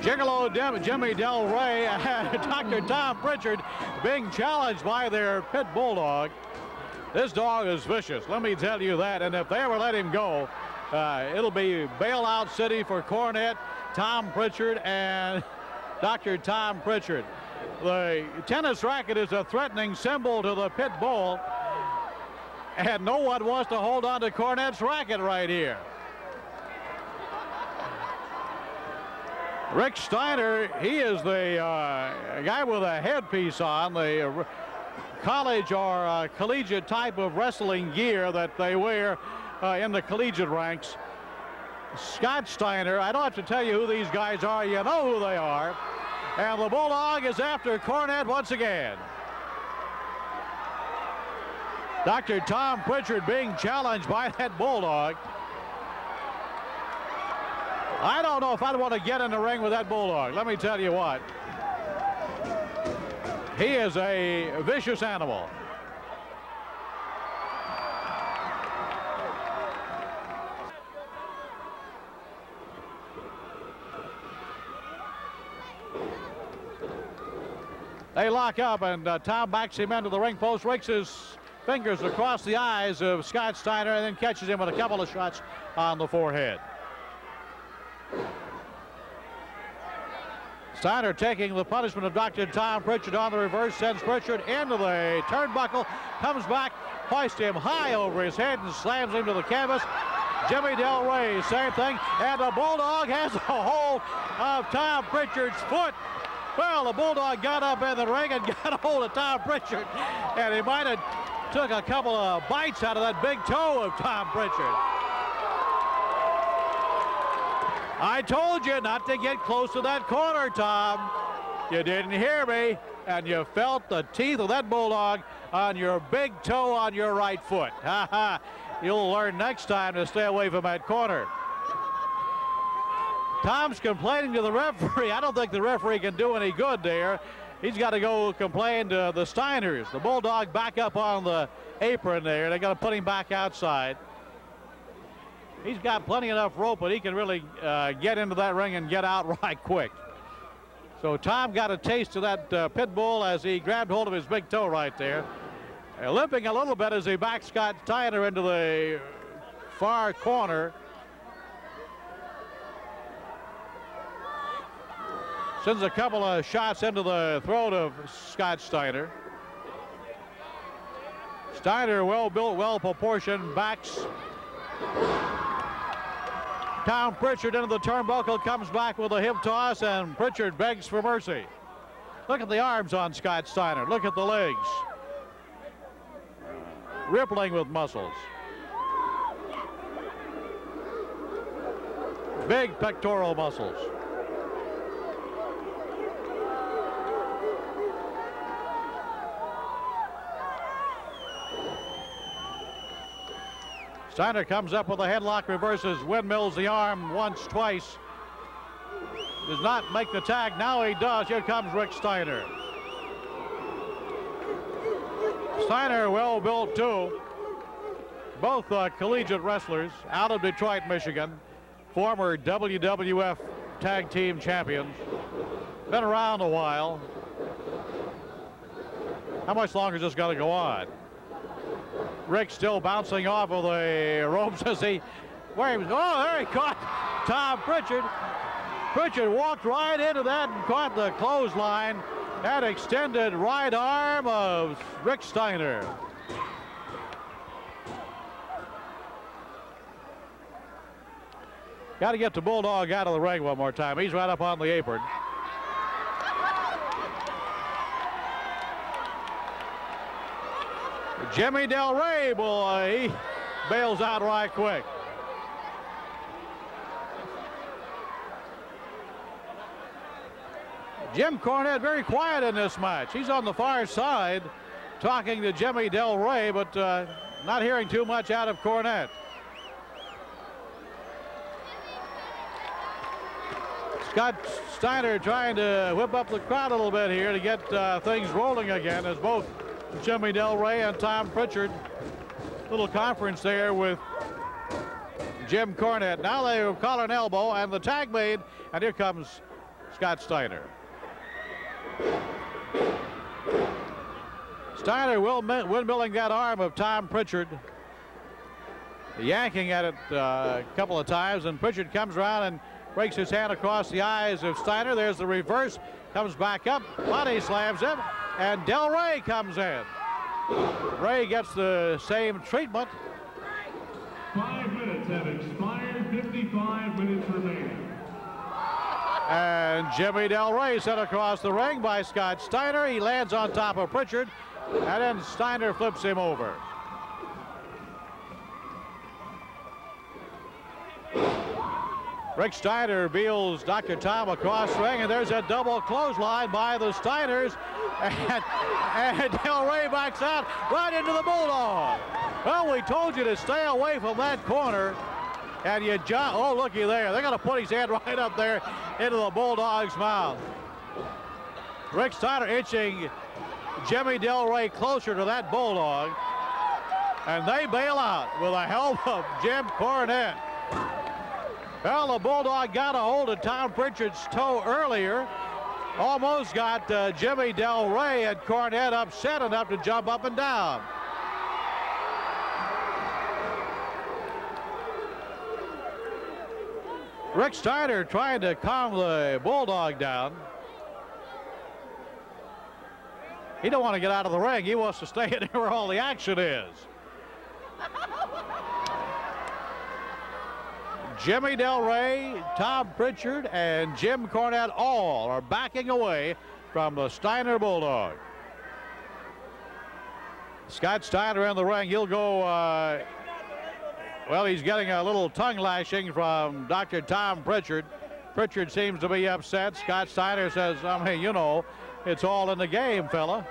Gigolo Jimmy Del Rey and Dr. Tom Pritchard being challenged by their pit bulldog. This dog is vicious, let me tell you that. And if they ever let him go, it'll be bailout city for Cornette, Tom Pritchard, and Dr. Tom Pritchard. The tennis racket is a threatening symbol to the pit bull, and no one wants to hold on to Cornette's racket right here. Rick Steiner, he is the guy with a headpiece on, the college or collegiate type of wrestling gear that they wear in the collegiate ranks. Scott Steiner, I don't have to tell you who these guys are, you know who they are. And the bulldog is after Cornette once again. Dr. Tom Pritchard being challenged by that bulldog. I don't know if I'd want to get in the ring with that bulldog. Let me tell you what. He is a vicious animal. They lock up, and Tom backs him into the ring post, rakes his fingers across the eyes of Scott Steiner, and then catches him with a couple of shots on the forehead. Steiner taking the punishment of Dr. Tom Pritchard on the reverse, sends Pritchard into the turnbuckle, comes back, hoists him high over his head and slams him to the canvas. Jimmy Del Rey, same thing, and the bulldog has a hold of Tom Pritchard's foot. Well, the bulldog got up in the ring and got a hold of Tom Pritchard, and he might have took a couple of bites out of that big toe of Tom Pritchard. I told you not to get close to that corner, Tom. You didn't hear me, and you felt the teeth of that bulldog on your big toe on your right foot. Ha ha. You'll learn next time to stay away from that corner. Tom's complaining to the referee. I don't think the referee can do any good there. He's got to go complain to the Steiners. The bulldog back up on the apron there. They got to put him back outside. He's got plenty enough rope, but he can really get into that ring and get out right quick. So Tom got a taste of that pit bull as he grabbed hold of his big toe right there. Limping a little bit as he backed Scott Steiner into the far corner. Sends a couple of shots into the throat of Scott Steiner. Steiner, well built, well proportioned, backs Tom Pritchard into the turnbuckle, comes back with a hip toss, and Pritchard begs for mercy. Look at the arms on Scott Steiner. Look at the legs. Rippling with muscles. Big pectoral muscles. Steiner comes up with a headlock, reverses, windmills the arm once, twice. Does not make the tag. Now he does. Here comes Rick Steiner. Steiner, well built too. Both collegiate wrestlers out of Detroit, Michigan. Former WWF tag team champions. Been around a while. How much longer is this got to go on? Rick still bouncing off of the ropes as he, where he was, oh, there he caught Tom Pritchard. Pritchard walked right into that and caught the clothesline. That extended right arm of Rick Steiner. Got to get the bulldog out of the ring one more time. He's right up on the apron. Jimmy Del Rey, boy, he bails out right quick. Jim Cornette very quiet in this match. He's on the far side talking to Jimmy Del Rey, but not hearing too much out of Cornette. Scott Steiner trying to whip up the crowd a little bit here to get things rolling again as both Jimmy Del Rey and Tom Pritchard. Little conference there with Jim Cornette. Now they will collar and elbow, and the tag made, and here comes Scott Steiner. Steiner windmilling that arm of Tom Pritchard, yanking at it a couple of times, and Pritchard comes around and breaks his hand across the eyes of Steiner. There's the reverse, comes back up, body slams him, and Del Rey comes in. Ray gets the same treatment. 5 minutes have expired, 55 minutes remaining. And Jimmy Del Rey sent across the ring by Scott Steiner. He lands on top of Pritchard, and then Steiner flips him over. Rick Steiner wheels Dr. Tom across the ring, and there's a double clothesline by the Steiners. And Del Rey backs out right into the Bulldog. Well, we told you to stay away from that corner. And you jump. Oh, looky there. They're going to put his hand right up there into the Bulldog's mouth. Rick Steiner inching Jimmy Del Rey closer to that Bulldog. And they bail out with a help of Jim Cornette. Well, the Bulldog got a hold of Tom Pritchard's toe earlier. Almost got Jimmy Del Rey, and Cornette upset enough to jump up and down. Rick Steiner trying to calm the Bulldog down. He don't want to get out of the ring. He wants to stay in where all the action is. Jimmy Del Rey, Tom Pritchard, and Jim Cornette all are backing away from the Steiner Bulldog. Scott Steiner in the ring. He'll go, well, he's getting a little tongue lashing from Dr. Tom Pritchard. Pritchard seems to be upset. Scott Steiner says, I mean, you know, it's all in the game, fella.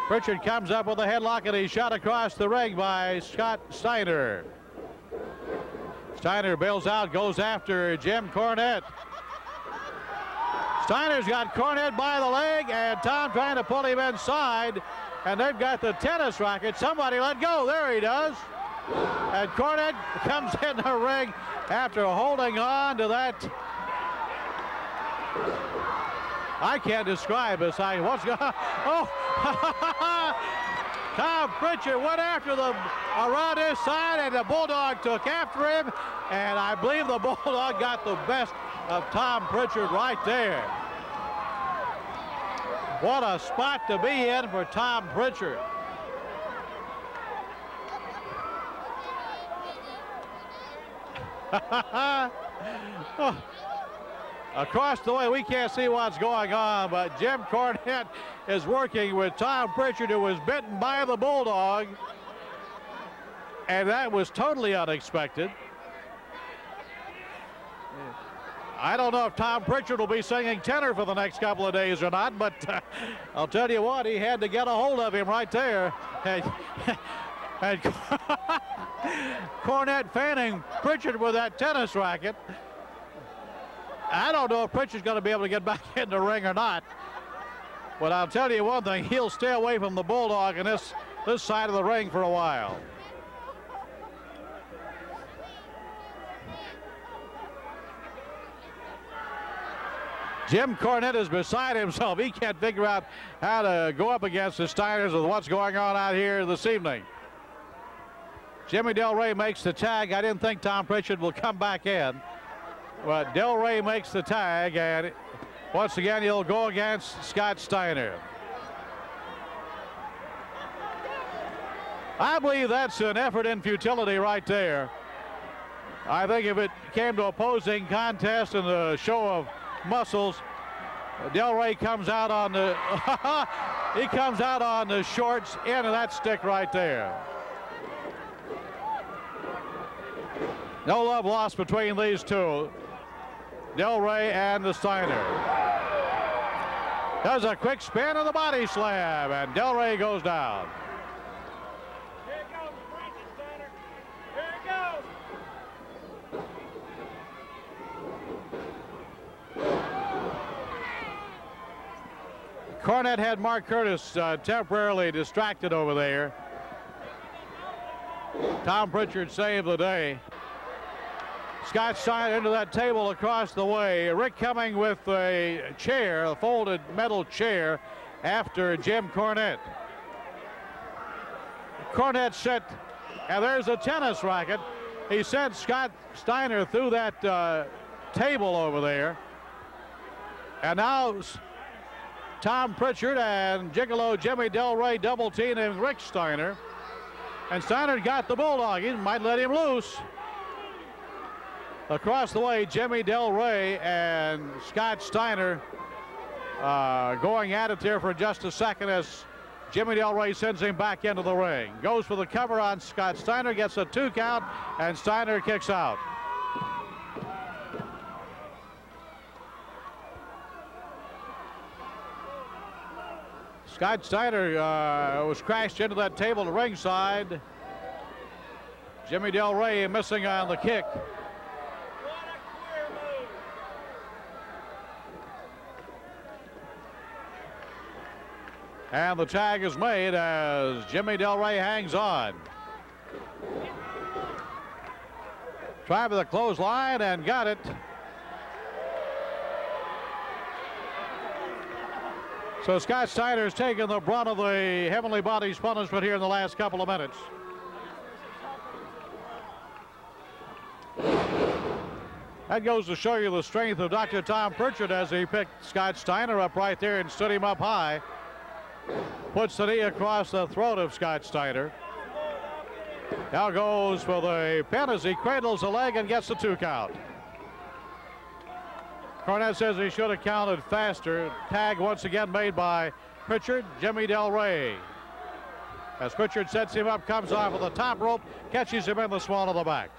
Pritchard comes up with a headlock, and he's shot across the ring by Scott Steiner. Steiner bails out, goes after Jim Cornette. Steiner's got Cornette by the leg, and Tom trying to pull him inside, and they've got the tennis racket. Somebody let go. There he does. And Cornette comes in the ring after holding on to that. I can't describe this. What's going on? Oh! Tom Pritchard went after them around his side, and the Bulldog took after him, and I believe the Bulldog got the best of Tom Pritchard right there. What a spot to be in for Tom Pritchard. Oh. Across the way, we can't see what's going on, but Jim Cornette is working with Tom Pritchard, who was bitten by the Bulldog, and that was totally unexpected. I don't know if Tom Pritchard will be singing tenor for the next couple of days or not, but I'll tell you what, he had to get a hold of him right there. And Cornette fanning Pritchard with that tennis racket. I don't know if Pritchard's going to be able to get back in the ring or not. But I'll tell you one thing, he'll stay away from the Bulldog in this side of the ring for a while. Jim Cornette is beside himself. He can't figure out how to go up against the Steiners with what's going on out here this evening. Jimmy Del Rey makes the tag. I didn't think Tom Pritchard will come back in. But Del Rey makes the tag, and once again he'll go against Scott Steiner. I believe that's an effort in futility right there. I think if it came to opposing contest and a show of muscles, Del Rey comes out on the he comes out on the shorts end of that stick right there. No love lost between these two, Del Rey and the Steiner. Does a quick spin of the body slam, and Del Rey goes down. Here it goes, Francis Steiner. Here it goes. Cornette had Mark Curtis temporarily distracted over there. Tom Pritchard saved the day. Scott Steiner into that table across the way. Rick coming with a chair, a folded metal chair, after Jim Cornette. Cornette set, and there's a tennis racket. He sent Scott Steiner through that table over there. And now Tom Pritchard and Gigolo Jimmy Del Rey double teaming Rick Steiner. And Steiner got the Bulldog. He might let him loose. Across the way, Jimmy Del Rey and Scott Steiner going at it there for just a second as Jimmy Del Rey sends him back into the ring. Goes for the cover on Scott Steiner, gets a 2 count, and Steiner kicks out. Scott Steiner was crashed into that table to ringside. Jimmy Del Rey missing on the kick. And the tag is made as Jimmy Del Rey hangs on. Tried for the clothesline and got it. So Scott Steiner's taken the brunt of the Heavenly Bodies punishment here in the last couple of minutes. That goes to show you the strength of Dr. Tom Pritchard as he picked Scott Steiner up right there and stood him up high. Puts the knee across the throat of Scott Steiner. Now goes for the pin as he cradles the leg and gets the 2 count. Cornette says he should have counted faster. Tag once again made by Pritchard, Jimmy Del Rey. As Pritchard sets him up, comes off of the top rope, catches him in the small of the back.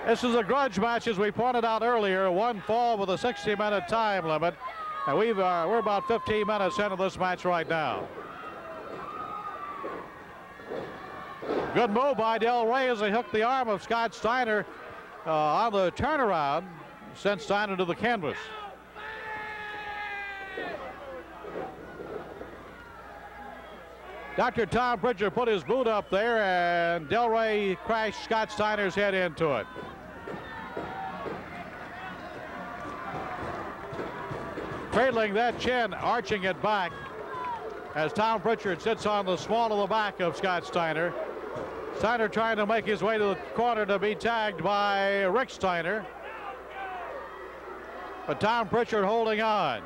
This is a grudge match, as we pointed out earlier. One fall with a 60-minute time limit. And we're about 15 minutes into this match right now. Good move by Del Rey as he hooked the arm of Scott Steiner on the turnaround. Sent Steiner to the canvas. Dr. Tom Pritchard put his boot up there, and Del Rey crashed Scott Steiner's head into it. Cradling that chin, arching it back as Tom Pritchard sits on the small of the back of Scott Steiner. Steiner trying to make his way to the corner to be tagged by Rick Steiner. But Tom Pritchard holding on.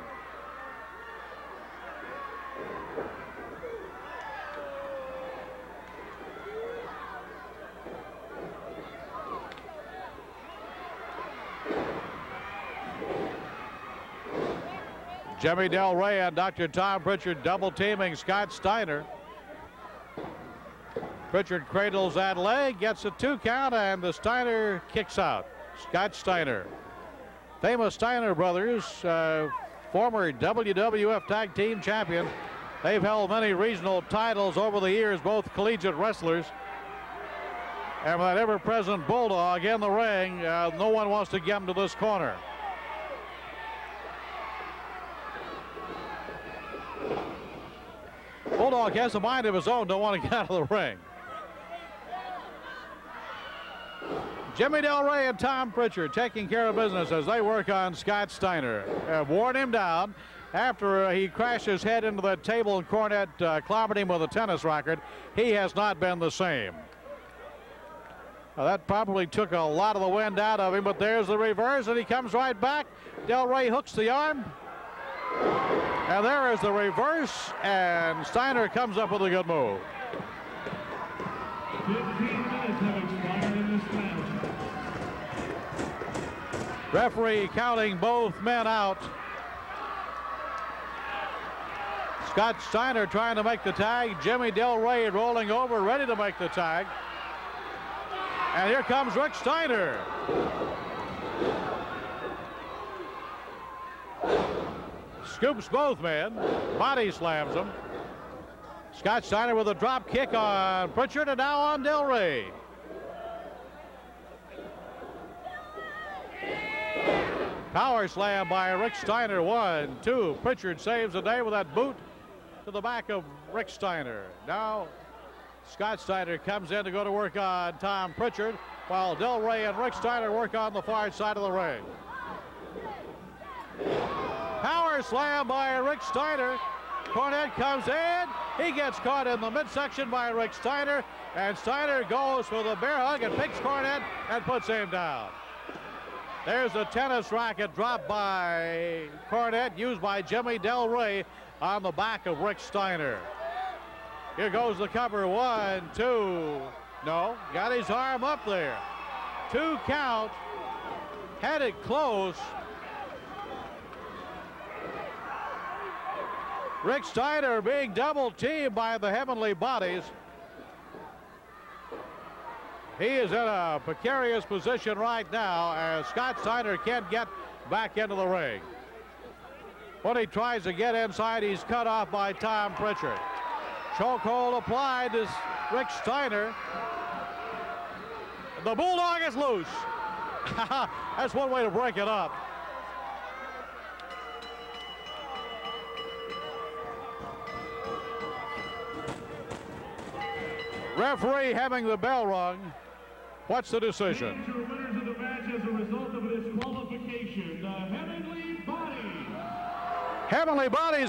Jimmy Del Rey and Dr. Tom Pritchard double teaming Scott Steiner. Pritchard cradles that leg, gets a 2 count, and the Steiner kicks out. Scott Steiner. Famous Steiner brothers, former WWF Tag Team Champion. They've held many regional titles over the years, both collegiate wrestlers. And with that ever-present Bulldog in the ring, no one wants to get him to this corner. Bulldog has a mind of his own, don't want to get out of the ring. Jimmy Del Rey and Tom Pritchard taking care of business as they work on Scott Steiner. Worn him down after he crashed his head into the table and Cornette clobbered him with a tennis racket. He has not been the same. That probably took a lot of the wind out of him, but there's the reverse, and he comes right back. Del Rey hooks the arm. And there is the reverse, and Steiner comes up with a good move. 15 minutes have expired in this match. Referee counting both men out. Scott Steiner trying to make the tag. Jimmy Del Rey rolling over, ready to make the tag. And here comes Rick Steiner. Scoops both men, body slams them. Scott Steiner with a drop kick on Pritchard and now on Del Rey. Power slam by Rick Steiner, 1, 2. Pritchard saves the day with that boot. to the back of Rick Steiner. Now Scott Steiner comes in to go to work on Tom Pritchard, while Del Rey and Rick Steiner work on the far side of the ring. Power slam by Rick Steiner. Cornette comes in. He gets caught in the midsection by Rick Steiner, and Steiner goes for the bear hug and picks Cornette and puts him down. There's a tennis racket dropped by Cornette, used by Jimmy Del Rey on the back of Rick Steiner. Here goes the cover. 1, 2. No, got his arm up there. 2 count. Had it close. Rick Steiner being double teamed by the Heavenly Bodies. He is in a precarious position right now as Scott Steiner can't get back into the ring. When he tries to get inside, he's cut off by Tom Pritchard. Chokehold applied to Rick Steiner. The Bulldog is loose. That's one way to break it up. Referee having the bell rung. What's the decision? Your winners of the match as a result of disqualification, the Heavenly Bodies. Heavenly Bodies.